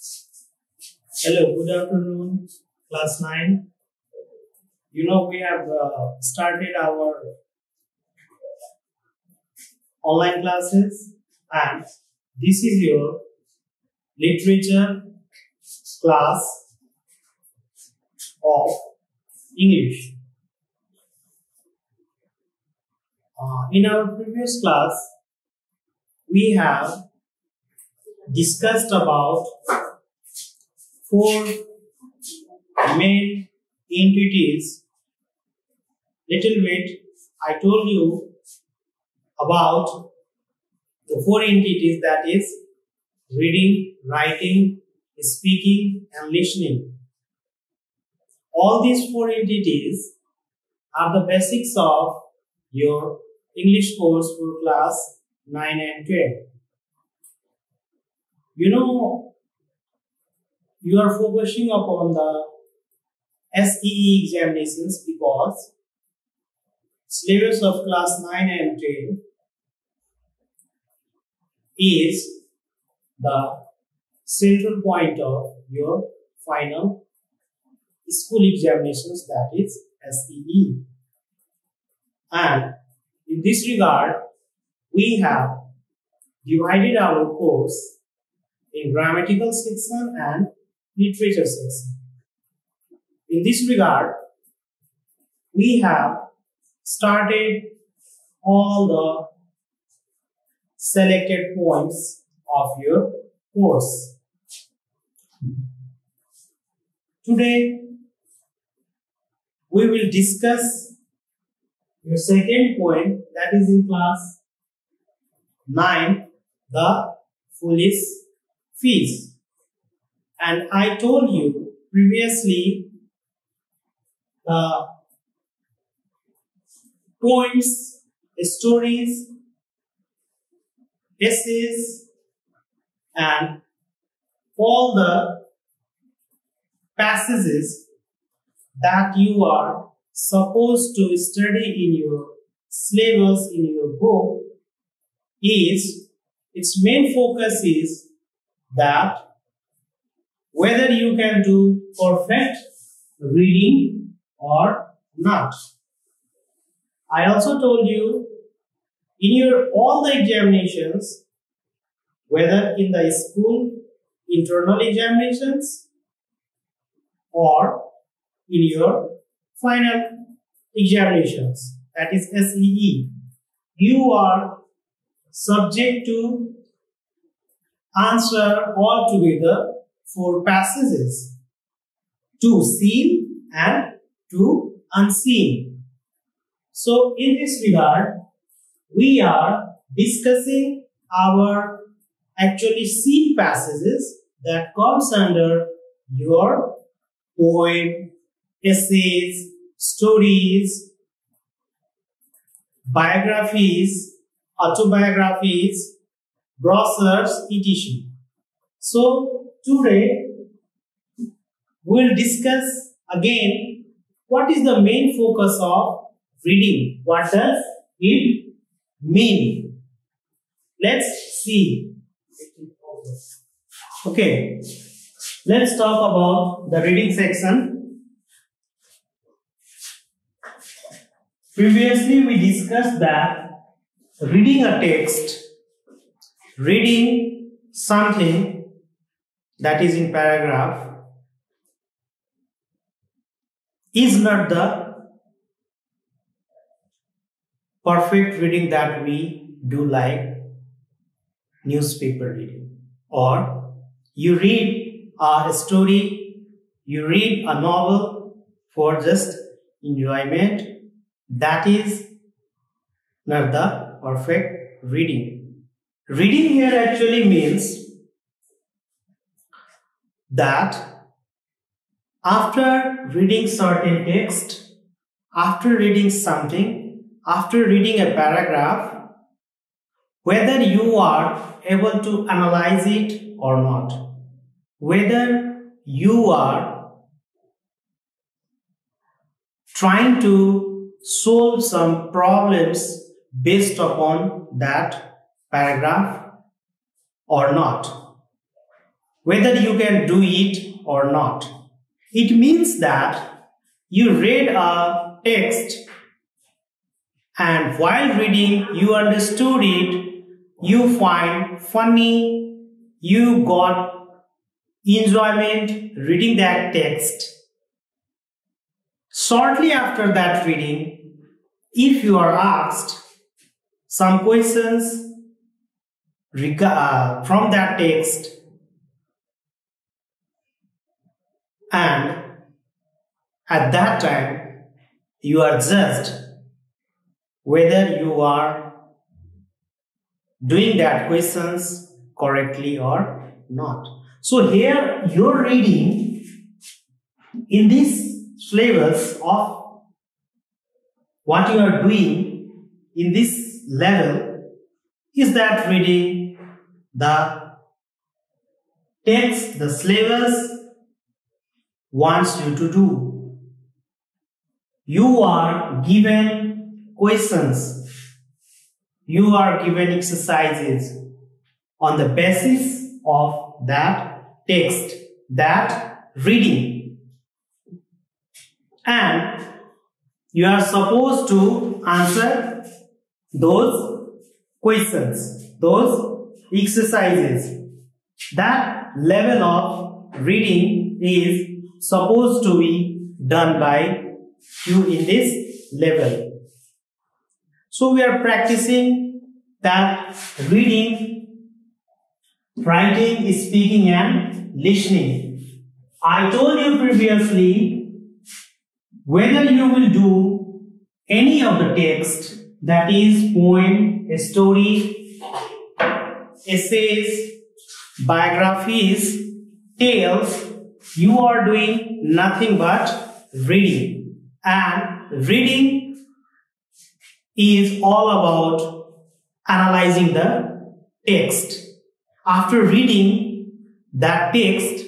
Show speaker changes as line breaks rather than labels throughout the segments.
Hello, good afternoon, class 9. We have started our online classes, and this is your literature class of English. In our previous class, we have discussed about 4 main entities. Little bit I told you about the 4 entities, that is reading, writing, speaking and listening. All these 4 entities are the basics of your English course for class 9 and 12. You are focusing upon the SEE examinations because syllabus of class 9 and 10 is the central point of your final school examinations, that is SEE. And in this regard, we have divided our course in grammatical section and literature section. In this regard, we have started all the selected points of your course. Today, we will discuss your second point, that is in class 9, the foolish fees. And I told you previously the poems, stories, essays and all the passages that you are supposed to study in your syllabus, in your book, its main focus is that whether you can do perfect reading or not. I also told you in your all the examinations, whether in the school internal examinations or in your final examinations, that is SEE, you are subject to answer altogether 4 passages, to seen and to unseen. So in this regard, we are discussing our actually seen passages that comes under your poem, essays, stories, biographies, autobiographies, brochures, etc. So today we'll discuss again what is the main focus of reading. What does it mean? Let's see. Okay, let's talk about the reading section. Previously we discussed that reading a text, reading something that is in paragraph, is not the perfect reading that we do like newspaper reading, or you read a story, you read a novel for just enjoyment. That is not the perfect reading. Reading here actually means that after reading certain text, after reading something, after reading a paragraph, whether you are able to analyze it or not, whether you are trying to solve some problems based upon that paragraph or not. whether you can do it or not. It means that you read a text and while reading you understood it, you find funny, you got enjoyment reading that text. Shortly after that reading, if you are asked some questions from that text, and at that time you are judged whether you are doing that questions correctly or not. So here your reading in this syllabus of what you are doing in this level is that reading the text the syllabus wants you to do. You are given questions, you are given exercises on the basis of that text, that reading, and you are supposed to answer those questions, those exercises. That level of reading is supposed to be done by you in this level. So we are practicing that reading, writing, speaking and listening. I told you previously, whether you will do any of the text, that is poem, story, essays, biographies, tales, you are doing nothing but reading. And reading is all about analyzing the text. After reading that text,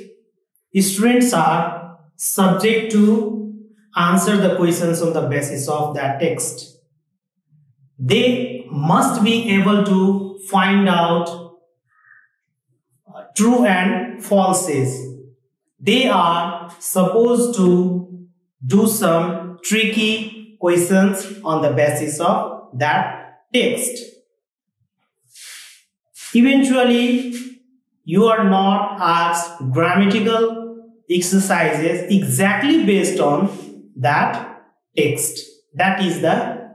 students are subject to answer the questions on the basis of that text. They must be able to find out true and falses. They are supposed to do some tricky questions on the basis of that text. Eventually, you are not asked grammatical exercises exactly based on that text. That is the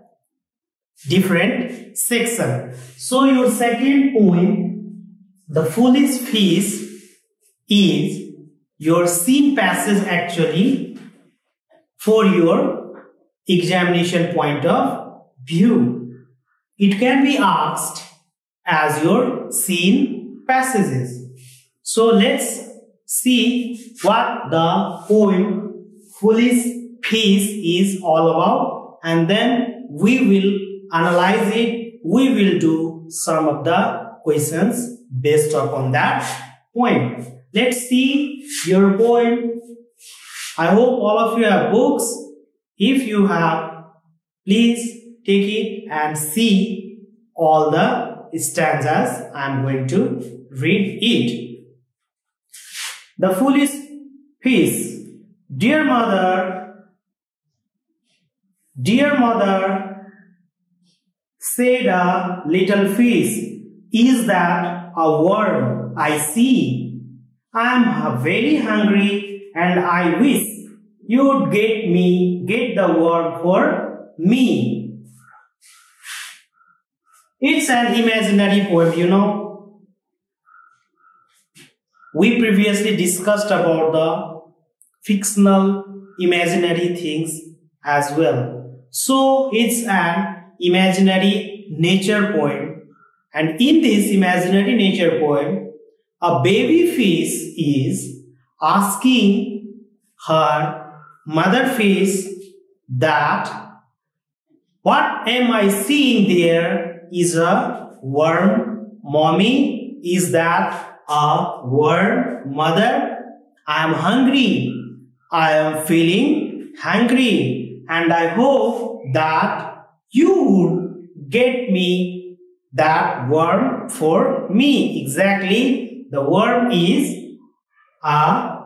different section. So your second poem, The Foolish Fish, is your scene passage actually for your examination point of view. It can be asked as your scene passages. So let's see what the poem Foolish Fish is all about, and then we will analyze it. We will do some of the questions based upon that poem. Let's see your poem. I hope all of you have books. If you have, please take it and see all the stanzas. I am going to read it. The Foolish Fish. Dear mother, said a little fish, is that a worm I see? I am very hungry and I wish you'd get the worm for me. It's an imaginary poem, you know. We previously discussed about the fictional imaginary things as well. So it's an imaginary nature poem, and in this imaginary nature poem, a baby fish is asking her mother fish that what am I seeing there is a worm. Mommy, is that a worm? Mother, I am hungry. I am feeling hungry, and I hope that you would get me that worm for me. Exactly, the worm is a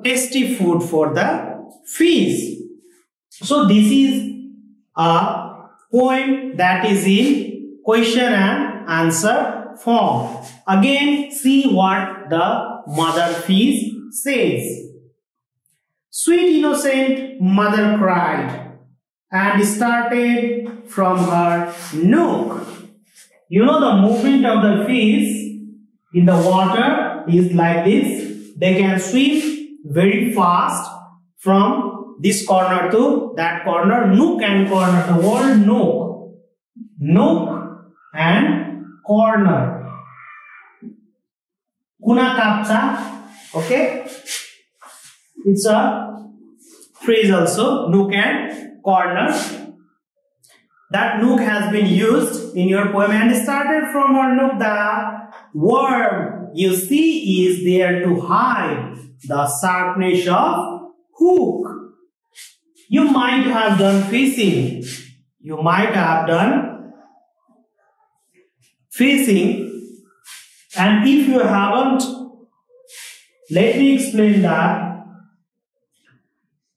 tasty food for the fish. So this is a poem that is in question and answer form. Again, see what the mother fish says. Sweet innocent mother cried and started from her nook. The movement of the fish in the water is like this. They can swim very fast from this corner to that corner. Nook and corner. The word nook. Nook and corner. Kuna kapcha. Okay. It's a phrase also. Nook and corner. That nook has been used in your poem and started from her nook. The worm you see is there to hide the sharpness of hook. You might have done fishing. You might have done fishing. And if you haven't, let me explain that.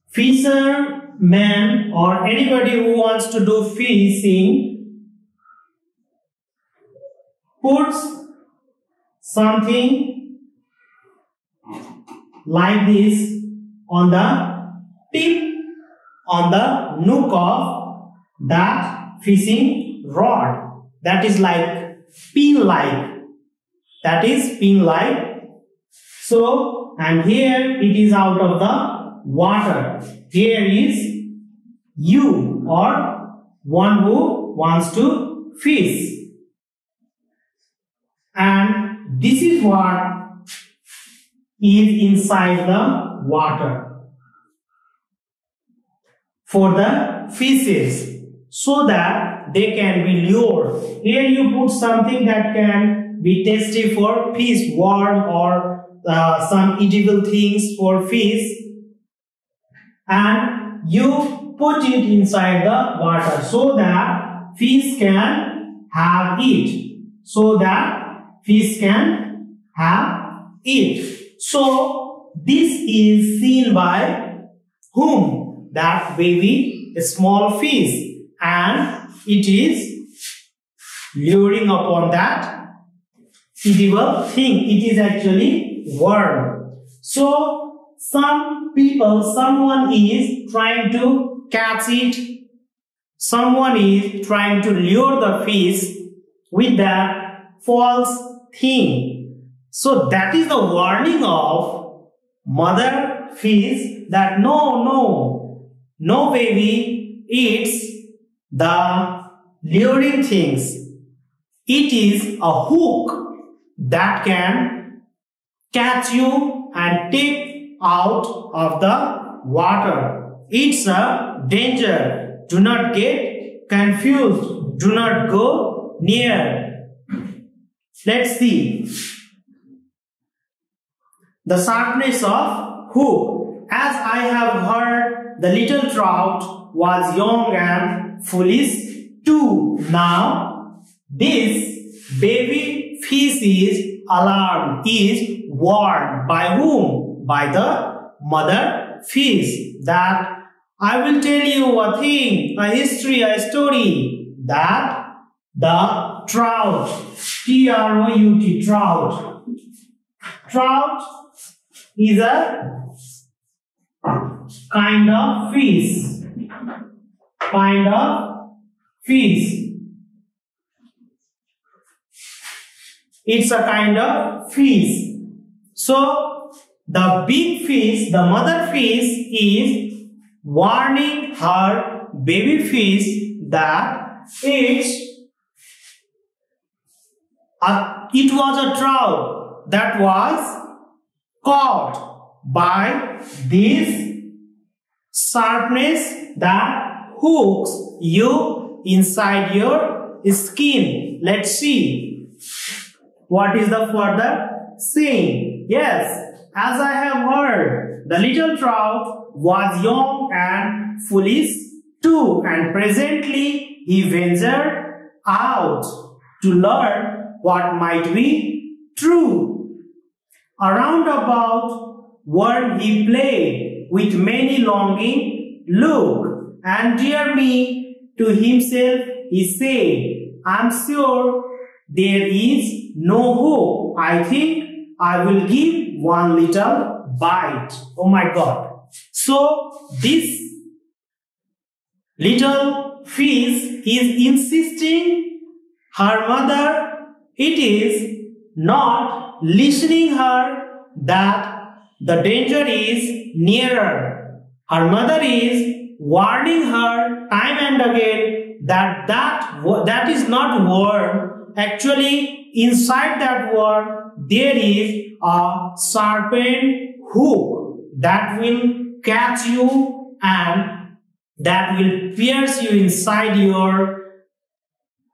Fisherman or anybody who wants to do fishing puts something like this on the tip, on the nook of that fishing rod. That is like pin-like. That is pin-like. So, and here it is out of the water. Here is you or one who wants to fish. And this is what is inside the water for the fishes, so that they can be lured. Here you put something that can be tasty for fish, worm or some eatable things for fish, and you put it inside the water so that fish can have it. So that fish can have it. So this is seen by whom? That baby, a small fish, and it is luring upon that eatable thing. It is actually worm. So some people, someone is trying to catch it. Someone is trying to lure the fish with that false thing. So that is the warning of mother fish that no baby eats the luring things. It is a hook that can catch you and take out of the water. It's a danger. Do not get confused. Do not go near. Let's see. The sharpness of hook. As I have heard, the little trout was young and foolish too. Now, this baby fish is alarmed, is warned. By whom? By the mother fish. That I will tell you a thing, a history, a story, that the trout, T-R-O-U-T, trout. Trout is a kind of fish. Kind of fish. It's a kind of fish. So, the big fish, the mother fish, is warning her baby fish that it was a trout that was caught by this sharpness that hooks you inside your skin. Let's see what is the further saying. Yes, as I have heard, the little trout was young and foolish too, and presently he ventured out to learn what might be true. Around about world he played with many longing look, and dear me to himself he said, I'm sure there is no hope. I think I will give one little bite. Oh my God. So this little fish is insisting her mother, it is not listening her that the danger is nearer. Her mother is warning her time and again that is not word. Actually, inside that word there is a serpent hook that will catch you and that will pierce you inside your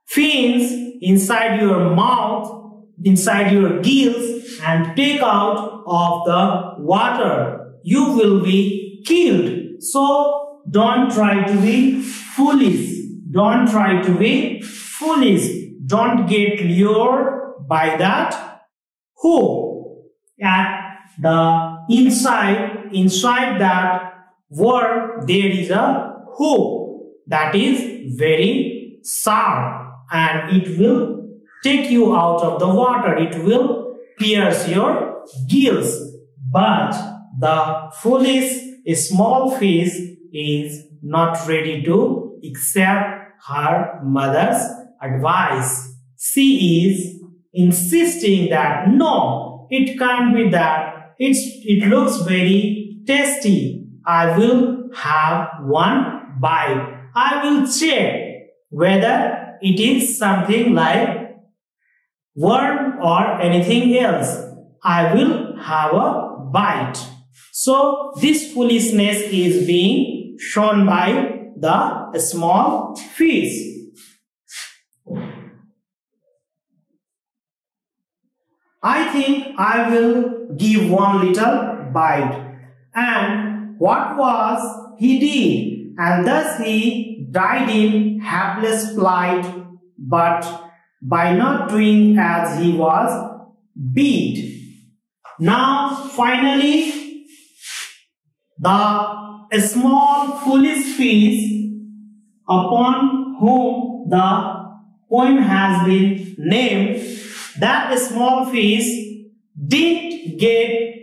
fins, inside your mouth, inside your gills, and take out of the water. You will be killed. So don't try to be foolish. Don't try to be foolish. Don't get lured by that hook. At the inside that word, there is a hook that is very sharp, and it will take you out of the water. It will pierce your gills. But the foolish small fish is not ready to accept her mother's advice. She is insisting that no, it can't be that. It looks very tasty. I will have one bite. I will check whether it is something like worm or anything else. I will have a bite. So this foolishness is being shown by the small fish. I think I will give one little bite. And what was he did? And thus he died in hapless plight, but by not doing as he was bid. Now finally the small foolish fish upon whom the poem has been named, that small fish didn't get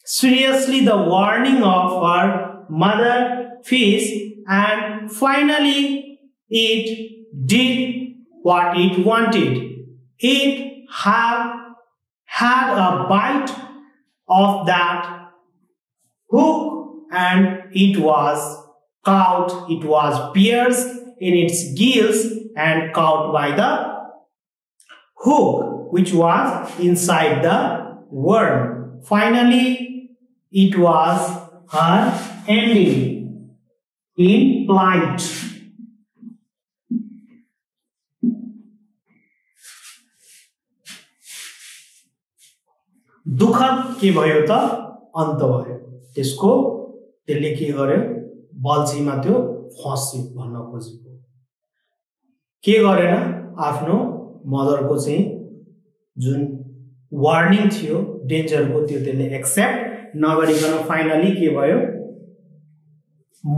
seriously the warning of her mother fish, and finally it did what it wanted. It had a bite of that hook, and it was caught, it was pierced in its gills and caught by the hook which was inside the worm. Finally, it was her ending in plight. दुखद के भयो त अन्त भयो त्यसको त्यसले के गर्यो बल्छीमा त्यो फस्यो भन्न खोजेको के गरेन आफ्नो मदरको चाहिँ जुन वार्निङ थियो डेन्जरको त्यो त्यसले एक्सेप्ट नगरिकन फाइनली के भयो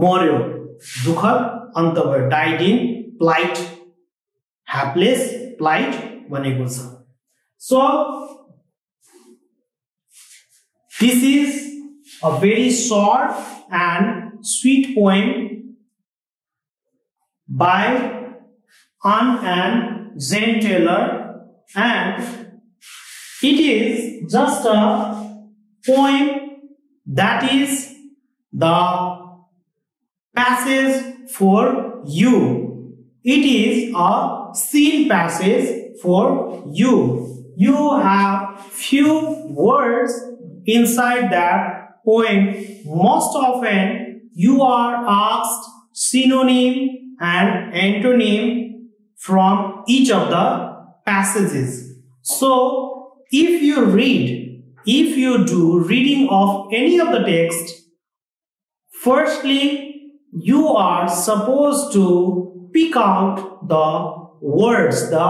मर्यो दुखद अन्त भयो डाइड इन प्लाइट ह्यापलेस प्लाइट भनेको छ सो this is a very short and sweet poem by Anne and Jane Taylor, and it is just a poem that is the passage for you. It is a scene passage for you. You have few words inside that poem. Most often you are asked synonym and antonym from each of the passages. So if you do reading of any of the text, firstly you are supposed to pick out the words, the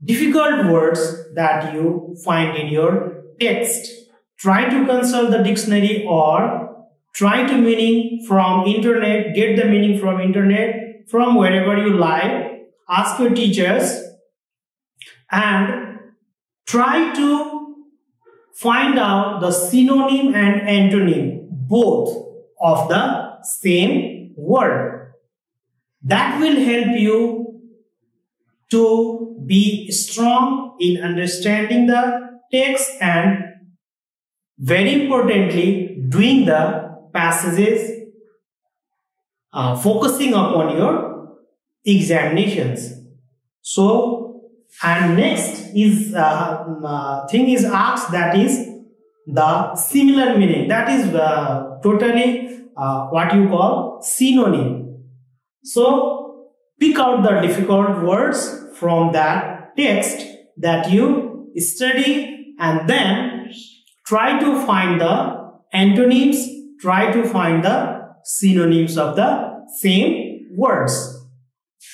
difficult words that you find in your text. Try to consult the dictionary or try to meaning from internet, get the meaning from internet, from wherever you like. Ask your teachers and try to find out the synonym and antonym both of the same word. That will help you to be strong in understanding the text and very importantly doing the passages, focusing upon your examinations. So, and next is thing is asked, that is the similar meaning. That is totally what you call synonym. So pick out the difficult words from that text that you study and then try to find the antonyms, try to find the synonyms of the same words.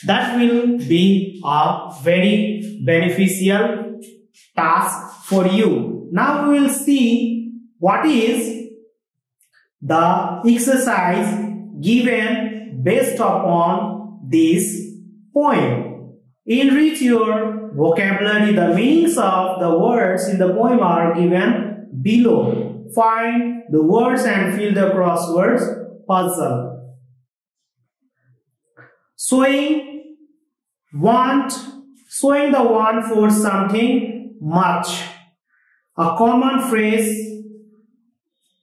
That will be a very beneficial task for you. Now we will see what is the exercise given based upon this poem. Enrich your vocabulary. The meanings of the words in the poem are given below. Find the words and fill the crosswords puzzle. Sowing the want for something much. A common phrase,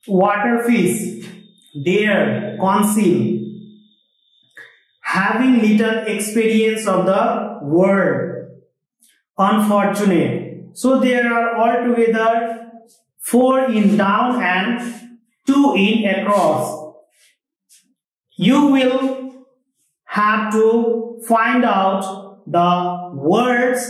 water fish, dare, conceal. Having little experience of the world, unfortunate. So there are altogether 4 in down and 2 in across. You will have to find out the words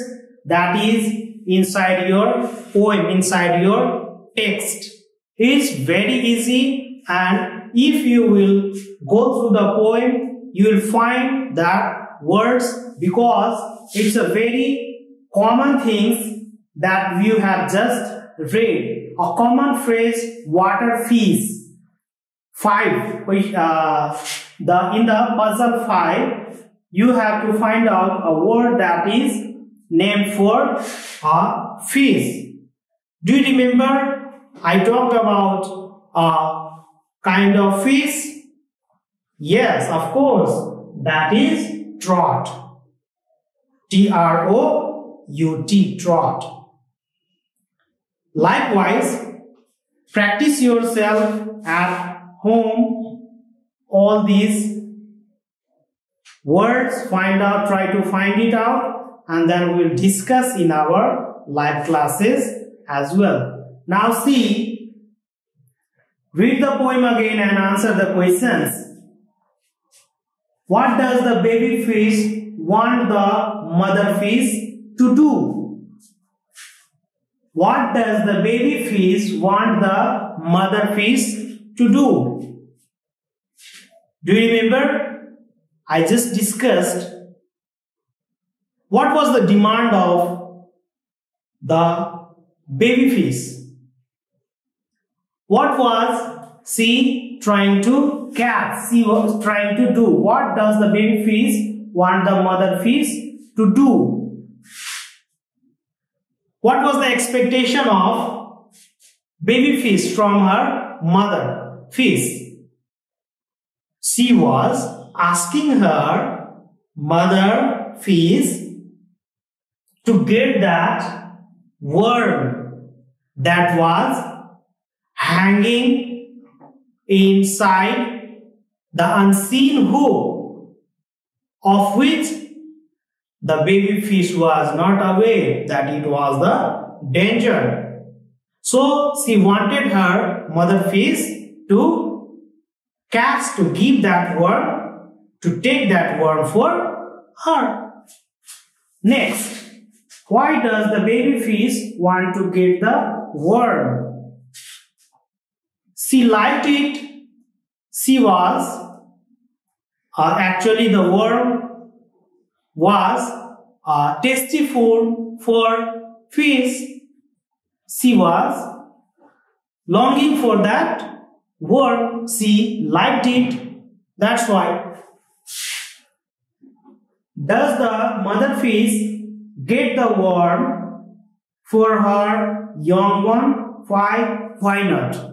that is inside your poem, inside your text. It's very easy, and if you will go through the poem, you will find that words, because it's a very common thing that you have just read. A common phrase, water fish. 5, which in the puzzle 5, you have to find out a word that is named for a fish. Do you remember I talked about a kind of fish? Yes, of course, that is trout. T-R-O-U-T, trout. Likewise, practice yourself at home all these words, try to find it out, and then we'll discuss in our live classes as well. Now see, read the poem again and answer the questions. What does the baby fish want the mother fish to do? What does the baby fish want the mother fish to do? Do you remember? I just discussed what was the demand of the baby fish. What was she trying to catch? She was trying to do. What does the baby fish want the mother fish to do? What was the expectation of baby fish from her mother fish? She was asking her mother fish to get that worm that was hanging inside the unseen hook, of which the baby fish was not aware that it was the danger. So she wanted her mother fish to catch, to give that worm, to take that worm for her. Next, why does the baby fish want to get the worm? She liked it. She was actually the worm was tasty food for fish. She was longing for that word. She liked it. That's why. Does the mother fish get the worm for her young one? Why? Why not?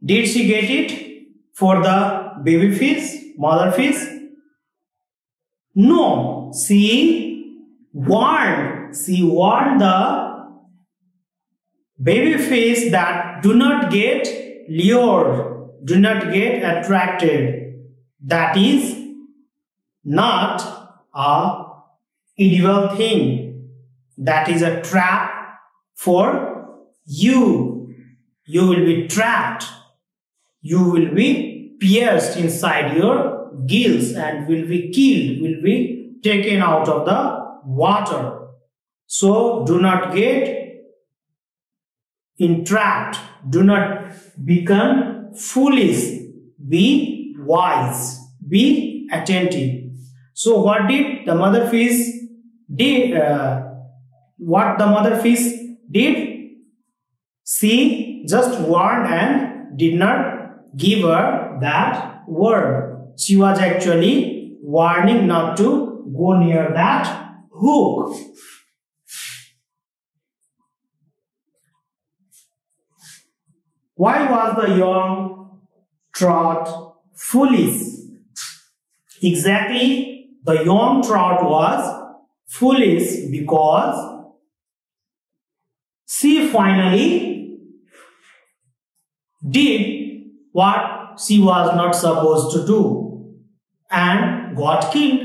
Did she get it for the baby fish, mother fish? No, she warned the baby fish that do not get lured, do not get attracted. That is not a edible thing. That is a trap for you. You will be trapped. You will be pierced inside your gills and will be killed, will be taken out of the water. So do not get entrapped. Do not become foolish. Be wise. Be attentive. So what did the mother fish did? What the mother fish did? She just warned and did not give her that word. She was actually warning not to go near that hook. Why was the young trout foolish? Exactly, the young trout was foolish because she finally did what she was not supposed to do and got killed.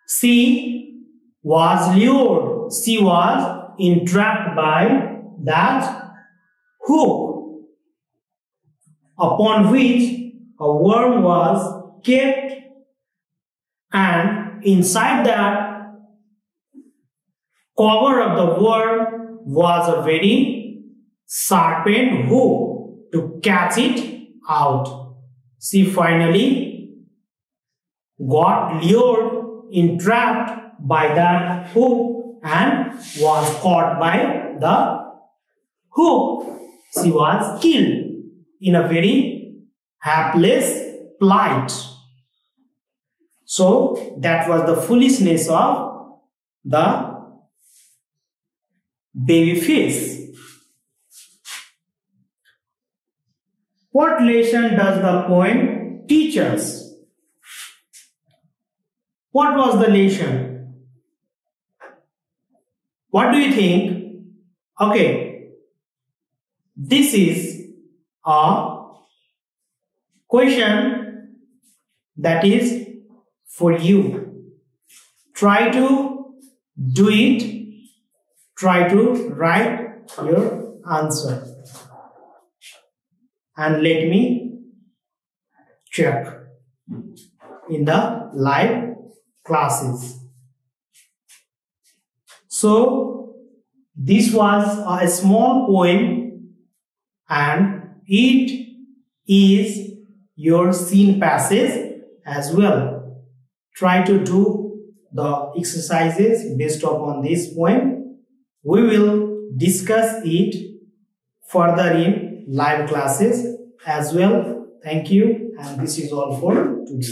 She was lured. She was entrapped by that hook upon which a worm was kept, and inside that cover of the worm was a very sharpened hook to catch it out. She finally got lured, entrapped by that hook and was caught by the hook. She was killed in a very helpless plight. So that was the foolishness of the baby fish. What lesson does the poem teach us? What was the lesson? What do you think? Okay, this is a question that is for you. Try to do it. Try to write your answer. And let me check in the live classes. So this was a small poem and it is your scene passage as well. Try to do the exercises based upon this poem. We will discuss it further in live classes as well. Thank you, and this is all for today.